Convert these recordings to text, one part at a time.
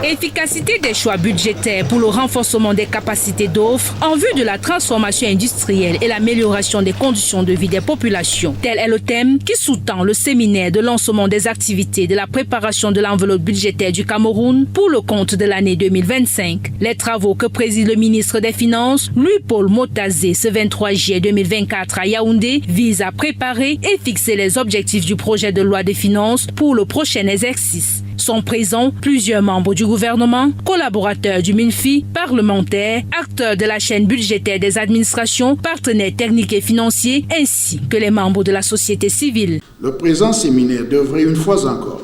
Efficacité des choix budgétaires pour le renforcement des capacités d'offres en vue de la transformation industrielle et l'amélioration des conditions de vie des populations. Tel est le thème qui sous-tend le séminaire de lancement des activités de la préparation de l'enveloppe budgétaire du Cameroun pour le compte de l'année 2025. Les travaux que préside le ministre des Finances, Louis-Paul Motazé, ce 23 juillet 2024 à Yaoundé, visent à préparer et fixer les objectifs du projet de loi des finances pour le prochain exercice. Sont présents plusieurs membres du gouvernement, collaborateurs du MINFI, parlementaires, acteurs de la chaîne budgétaire des administrations, partenaires techniques et financiers, ainsi que les membres de la société civile. Le présent séminaire devrait une fois encore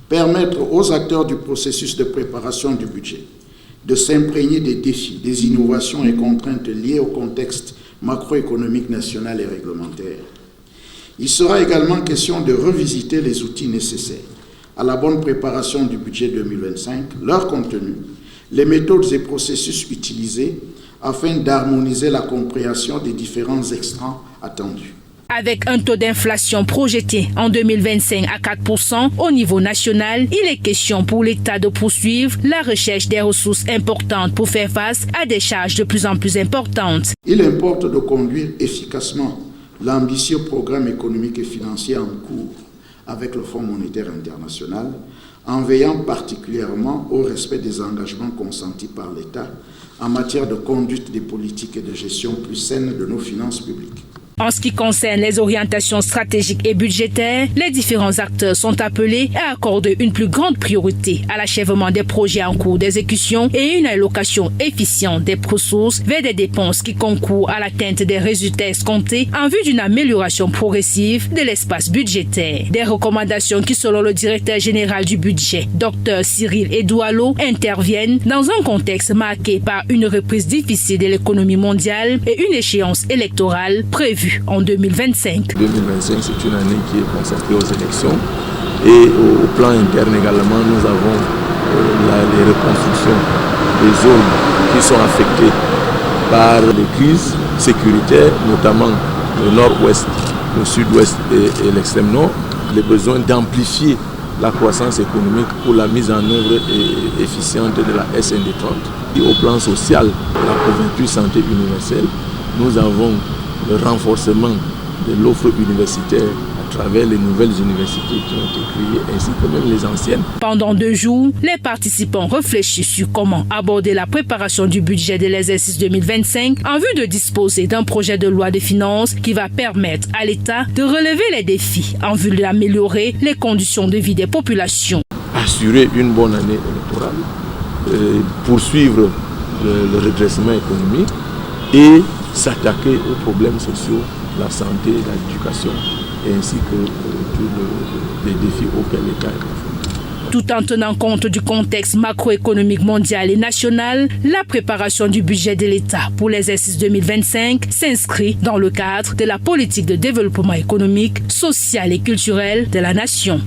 permettre aux acteurs du processus de préparation du budget de s'imprégner des défis, des innovations et contraintes liées au contexte macroéconomique national et réglementaire. Il sera également question de revisiter les outils nécessaires à la bonne préparation du budget 2025, leur contenu, les méthodes et processus utilisés afin d'harmoniser la compréhension des différents extrants attendus. Avec un taux d'inflation projeté en 2025 à 4% au niveau national, il est question pour l'État de poursuivre la recherche des ressources importantes pour faire face à des charges de plus en plus importantes. Il importe de conduire efficacement l'ambitieux programme économique et financier en cours avec le Fonds monétaire international, en veillant particulièrement au respect des engagements consentis par l'État en matière de conduite des politiques et de gestion plus saine de nos finances publiques. En ce qui concerne les orientations stratégiques et budgétaires, les différents acteurs sont appelés à accorder une plus grande priorité à l'achèvement des projets en cours d'exécution et une allocation efficiente des ressources vers des dépenses qui concourent à l'atteinte des résultats escomptés en vue d'une amélioration progressive de l'espace budgétaire. Des recommandations qui, selon le directeur général du budget, Dr Cyril Edoualo, interviennent dans un contexte marqué par une reprise difficile de l'économie mondiale et une échéance électorale prévue en 2025. 2025, c'est une année qui est consacrée aux élections et au plan interne également, nous avons les reconstructions des zones qui sont affectées par les crises sécuritaires, notamment le nord-ouest, le sud-ouest et l'extrême nord, les besoins d'amplifier la croissance économique pour la mise en œuvre efficiente de la SND 30. Et au plan social, la couverture santé universelle, nous avons le renforcement de l'offre universitaire à travers les nouvelles universités qui ont été créées ainsi que même les anciennes. Pendant 2 jours, les participants réfléchissent sur comment aborder la préparation du budget de l'exercice 2025 en vue de disposer d'un projet de loi de finances qui va permettre à l'État de relever les défis en vue d'améliorer les conditions de vie des populations. Assurer une bonne année électorale, poursuivre le redressement économique et s'attaquer aux problèmes sociaux, la santé, l'éducation, ainsi que tous les défis auxquels l'État est confronté. Tout en tenant compte du contexte macroéconomique mondial et national, la préparation du budget de l'État pour l'exercice 2025 s'inscrit dans le cadre de la politique de développement économique, social et culturel de la nation.